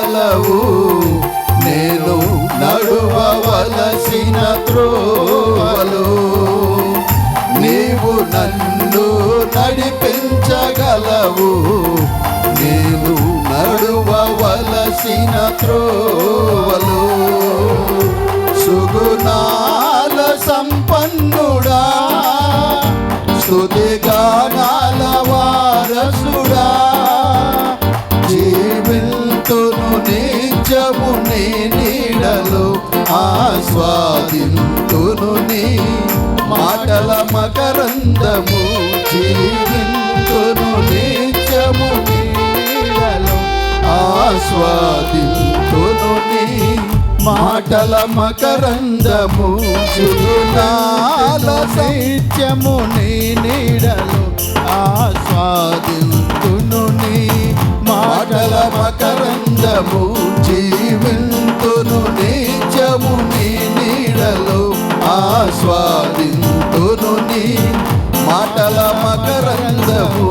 పించగలవు నేను నడువవలసిన త్రోవలు. నీవు నన్ను నడిపించగలవు నేను నడువవలసిన త్రోవలు. సుగుణాల సంపన్నుడా స్తుతిగానాల వారసుడా జీవింతును నిత్యము నీ నీడలో ఆస్వాదింతును నీ మాటల మకరందము. జీవింతును నిత్యము నీ నీడలో ఆస్వాదింతును నీ మాటల మకరందము. సుగుణాల నిత్యము నీ నీడలో ఆస్వాదింతును నీ మాటల మకరందము. జీవింతును నిత్యము నీ నీడలో ఆస్వాదింతును నీ మాటల మకరందము.